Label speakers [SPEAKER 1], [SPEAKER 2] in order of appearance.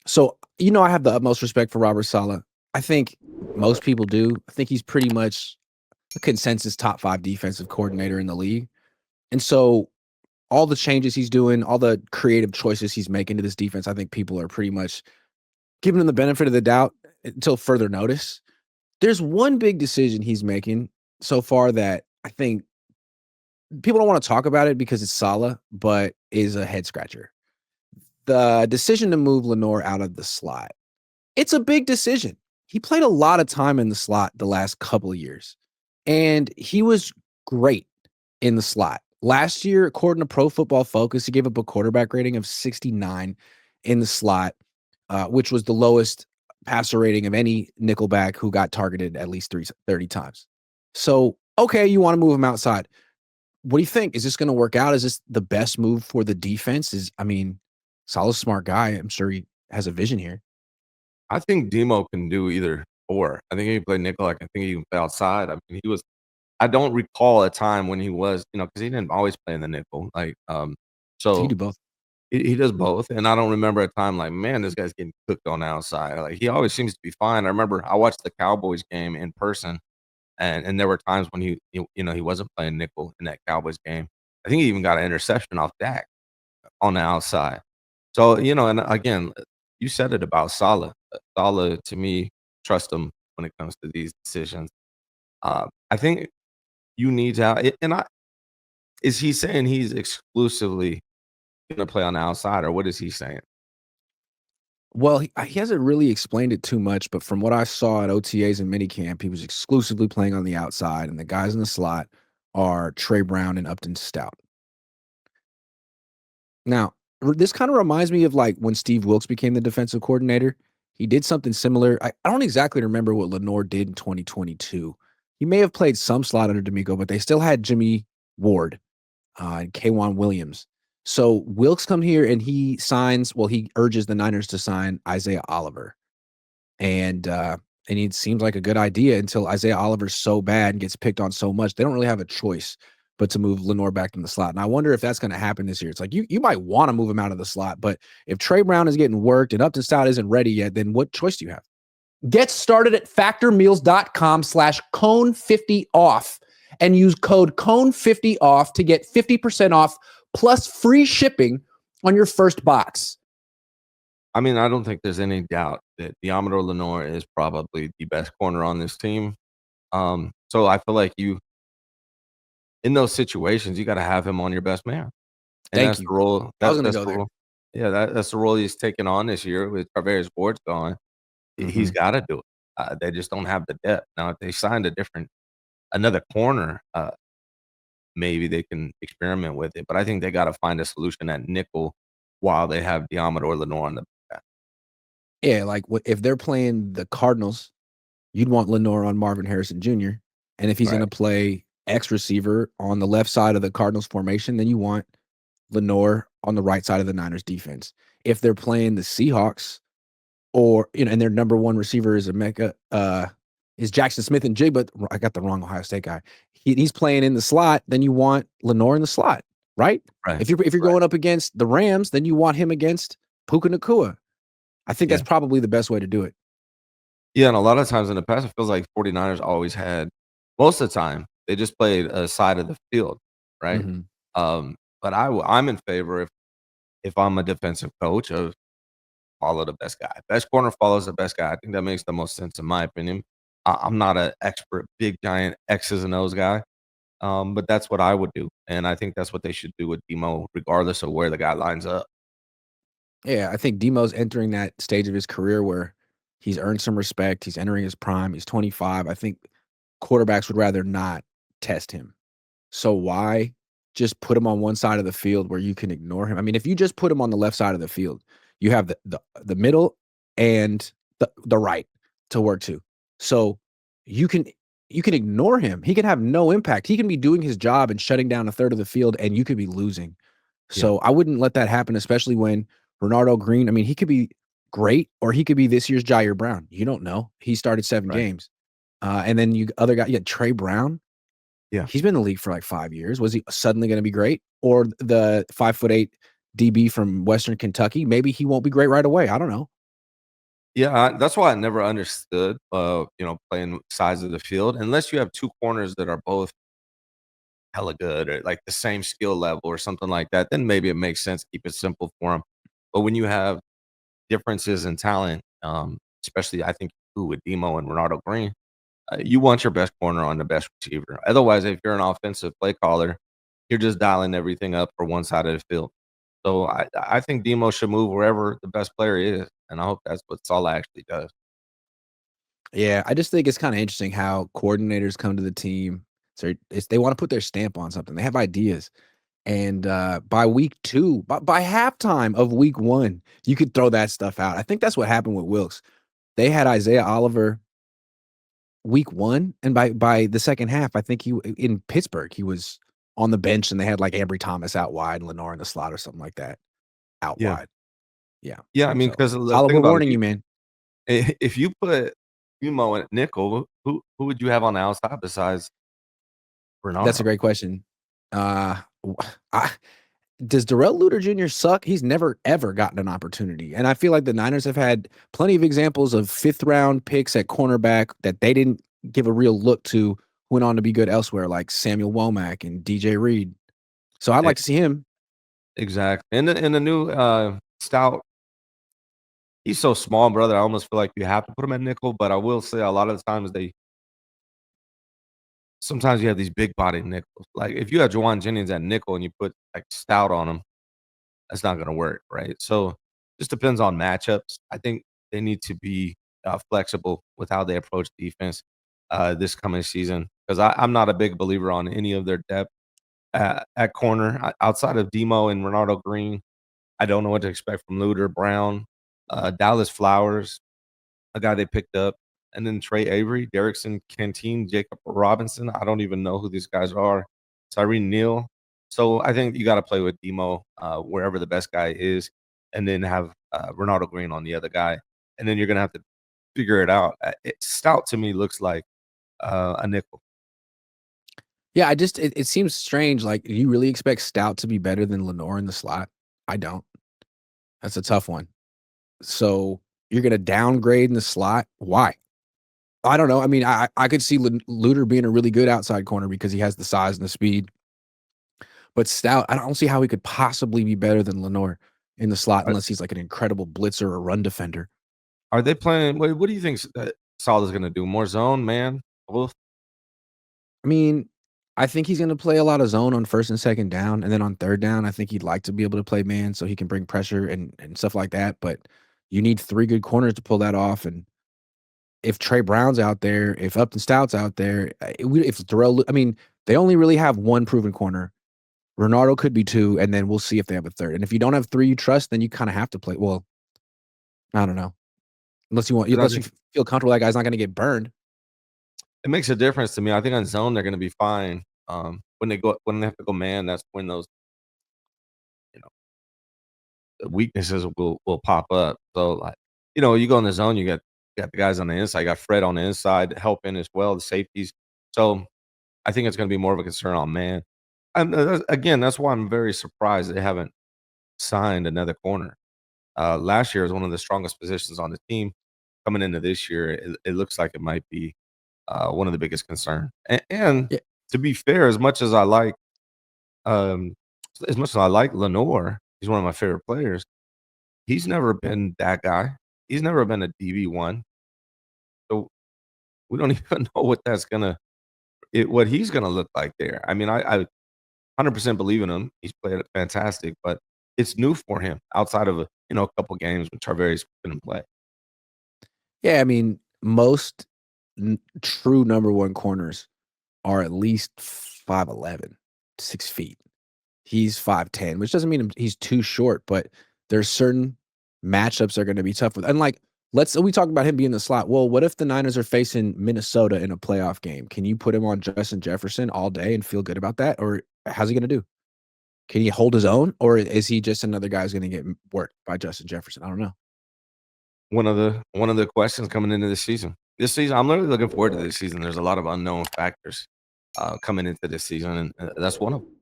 [SPEAKER 1] So, I have the utmost respect for Robert Saleh. I think most people do. I think he's pretty much a consensus top 5 defensive coordinator in the league. And so all the changes he's doing, all the creative choices he's making to this defense, I think people are pretty much giving him the benefit of the doubt until further notice. There's one big decision he's making so far that I think people don't want to talk about it because it's Saleh, but is a head scratcher. The decision to move Lenoir out of the slot. It's a big decision. He played a lot of time in the slot the last couple of years, and he was great in the slot. Last year, according to Pro Football Focus, he gave up a quarterback rating of 69 in the slot, which was the lowest passer rating of any nickelback who got targeted at least 30 times. So, okay, you want to move him outside. What do you think? Is this going to work out? Is this the best move for the defense? Saleh's a smart guy. I'm sure he has a vision here.
[SPEAKER 2] I think Demo can do either or. I think he can play nickel. Like, I think he can play outside. I mean, I don't recall a time when he was, because he didn't always play in the nickel.
[SPEAKER 1] So you
[SPEAKER 2] So
[SPEAKER 1] do both.
[SPEAKER 2] he does both. And I don't remember a time like, man, this guy's getting cooked on the outside. Like, he always seems to be fine. I remember I watched the Cowboys game in person, and there were times when he wasn't playing nickel in that Cowboys game. I think he even got an interception off Dak on the outside. So, and again, you said it about Saleh. Saleh, to me, trust him when it comes to these decisions. I think you need to have, is he saying he's exclusively going to play on the outside, or what is he saying?
[SPEAKER 1] Well, he hasn't really explained it too much, but from what I saw at OTAs and minicamp, he was exclusively playing on the outside, and the guys in the slot are Trey Brown and Upton Stout. Now, this kind of reminds me of like when Steve Wilkes became the defensive coordinator. He did something similar. I don't exactly remember what Lenoir did in 2022. He may have played some slot under D'Amico, but they still had Jimmy Ward and K'Wan Williams. So Wilkes come here and he urges the Niners to sign Isaiah Oliver. And it seems like a good idea until Isaiah Oliver's so bad and gets picked on so much. They don't really have a choice but to move Lenoir back in the slot. And I wonder if that's going to happen this year. It's like you might want to move him out of the slot, but if Trey Brown is getting worked and Upton Stout isn't ready yet, then what choice do you have? Get started at factormeals.com/Cohn50off and use code Cohn50off to get 50% off plus free shipping on your first box.
[SPEAKER 2] I mean, I don't think there's any doubt that Deommodore Lenoir is probably the best corner on this team. So I feel like in those situations, you got to have him on your best man. And
[SPEAKER 1] Thank
[SPEAKER 2] that's
[SPEAKER 1] you.
[SPEAKER 2] the role.
[SPEAKER 1] I was going to
[SPEAKER 2] That's
[SPEAKER 1] go
[SPEAKER 2] the
[SPEAKER 1] there.
[SPEAKER 2] role. Yeah, that's the role he's taken on this year with Tarvarius Ward's gone. He's got to do it. They just don't have the depth. Now, if they signed another corner, maybe they can experiment with it. But I think they got to find a solution at nickel while they have Deommodore Lenoir on the back.
[SPEAKER 1] Yeah, like if they're playing the Cardinals, you'd want Lenoir on Marvin Harrison Jr. And if he's
[SPEAKER 2] Right.
[SPEAKER 1] going to play X receiver on the left side of the Cardinals formation, then you want Lenoir on the right side of the Niners defense. If they're playing the Seahawks, and their number one receiver is is Jackson Smith and Jig, but I got the wrong Ohio State guy. He's playing in the slot, then you want Lenoir in the slot, right?
[SPEAKER 2] Right.
[SPEAKER 1] If you're going up against the Rams, then you want him against Puka Nacua. I think that's probably the best way to do it.
[SPEAKER 2] Yeah, and a lot of times in the past, it feels like 49ers always had most of the time, they just played a side of the field, right? But I'm in favor if I'm a defensive coach of follow the best guy. Best corner follows the best guy. I think that makes the most sense in my opinion. I'm not an expert, big, giant X's and O's guy, but that's what I would do, and I think that's what they should do with Demo regardless of where the guy lines up.
[SPEAKER 1] Yeah, I think Demo's entering that stage of his career where he's earned some respect. He's entering his prime. He's 25. I think quarterbacks would rather not test him. So why just put him on one side of the field where you can ignore him? I mean, if you just put him on the left side of the field, you have the middle and the right to work to. So you can ignore him. He can have no impact. He can be doing his job and shutting down a third of the field, and you could be losing. So I wouldn't let that happen, especially when Renardo Green, I mean, he could be great or he could be this year's Jair Brown. You don't know. He started 7 games. And then other guy, Trey Brown.
[SPEAKER 2] Yeah.
[SPEAKER 1] He's been in the league for like 5 years. Was he suddenly going to be great? Or the 5'8" DB from Western Kentucky? Maybe he won't be great right away. I don't know.
[SPEAKER 2] Yeah, that's why I never understood, playing sides of the field unless you have 2 corners that are both hella good or, like, the same skill level or something like that, then maybe it makes sense to keep it simple for them. But when you have differences in talent, especially I think with Demo and Ronaldo Green, you want your best corner on the best receiver. Otherwise, if you're an offensive play caller, you're just dialing everything up for one side of the field. So I think Demo should move wherever the best player is, and I hope that's what Saleh actually does.
[SPEAKER 1] Yeah, I just think it's kinda interesting how coordinators come to the team. So it's they wanna put their stamp on something. They have ideas. And, by week 2, by halftime of week 1, you could throw that stuff out. I think that's what happened with Wilkes. They had Isaiah Oliver week 1, and by the second half, I think in Pittsburgh, he was on the bench, and they had, like, Ambry Thomas out wide and Lenoir in the slot or something like that, out
[SPEAKER 2] Yeah.
[SPEAKER 1] wide. Yeah.
[SPEAKER 2] Yeah, I mean,
[SPEAKER 1] So,
[SPEAKER 2] because the
[SPEAKER 1] Saleh,
[SPEAKER 2] thing
[SPEAKER 1] we're
[SPEAKER 2] about it,
[SPEAKER 1] warning you, man.
[SPEAKER 2] if you put Demo at nickel, who would you have on the outside besides
[SPEAKER 1] That's a
[SPEAKER 2] Bernardo?
[SPEAKER 1] great question. W I Does Darrell Luter Jr. suck? He's never ever gotten an opportunity, and I feel like the Niners have had plenty of examples of 5th round picks at cornerback that they didn't give a real look to, who went on to be good elsewhere, like Samuel Womack and DJ Reed. So I'd
[SPEAKER 2] E
[SPEAKER 1] like to see him.
[SPEAKER 2] exactly. And the new, Stout, he's so small, brother, I almost feel like you have to put him at nickel, but I will say a lot of the times sometimes you have these big body nickels. Like, if you have Juwan Jennings at nickel and you put, like, Stout on him, that's not gonna work, right? So, just depends on matchups. I think they need to be, flexible with how they approach defense, this coming season, 'cause I'm not a big believer on any of their depth at corner. Outside of Demo and Ronaldo Green, I don't know what to expect from Luter, Brown, Dallas Flowers, a guy they picked up, and then Trey Avery, Derrickson Canteen, Jacob Robinson. I don't even know who these guys are. Cyrene Neal. So I think you got to play with Demo wherever the best guy is, and then have Ronaldo Green on the other guy, and then you're gonna have to figure it out. Stout to me looks like a nickel.
[SPEAKER 1] Yeah, it seems strange. Like, do you really expect Stout to be better than Lenoir in the slot? I don't. That's a tough one. So you're gonna downgrade in the slot? Why? I don't know. I mean, I could see Luter being a really good outside corner because he has the size and the speed. But Stout, I don't see how he could possibly be better than Lenoir in the slot
[SPEAKER 2] Are,
[SPEAKER 1] unless he's like an incredible blitzer or run defender.
[SPEAKER 2] are they playing? What do you think Salah's gonna do? More zone, man? Both?
[SPEAKER 1] I mean, I think he's going to play a lot of zone on first and second down, and then on third down, I think he'd like to be able to play man so he can bring pressure and stuff like that. But you need 3 good corners to pull that off. And if Trey Brown's out there, if Upton Stout's out there, if I mean, they only really have 1 proven corner. Renardo could be 2, and then we'll see if they have a third. And if you don't have 3 you trust, then you kind of have to play. Well, I don't know.
[SPEAKER 2] I
[SPEAKER 1] Unless you
[SPEAKER 2] think
[SPEAKER 1] feel comfortable that guy's not gonna get burned.
[SPEAKER 2] it makes a difference to me. I think on zone they're gonna be fine. When they have to go man, that's when those, you know, weaknesses will pop up. So, like, you go in the zone, you got the guys on the inside, you got Fred on the inside helping as well, the safeties. So, I think it's gonna be more of a concern on man. And, again, that's why I'm very surprised they haven't signed another corner. Last year was one of the strongest positions on the team. Coming into this year, it looks like it might be, one of the biggest concern. And
[SPEAKER 1] Yeah,
[SPEAKER 2] to be fair, um, as much as I like Lenoir, he's one of my favorite players. He's never been that guy. He's never been a DB1, so we don't even know what he's gonna look like there. I mean, I 100% believe in him. He's played fantastic, but it's new for him outside of a couple games when Tarveri's been in play.
[SPEAKER 1] yeah, I mean, most true number 1 corners are at least 5'11", 6 feet. He's 5'10", which doesn't mean he's too short, but there's certain matchups that are gonna be tough with, and, like, we talk about him being in the slot. Well, what if the Niners are facing Minnesota in a playoff game? Can you put him on Justin Jefferson all day and feel good about that? Or how's he gonna do? Can he hold his own, or is he just another guy who's gonna get worked by Justin Jefferson? I don't know.
[SPEAKER 2] One of the questions coming into this season. This season, I'm really looking forward to this season. There's a lot of unknown factors coming into this season, and that's one of them.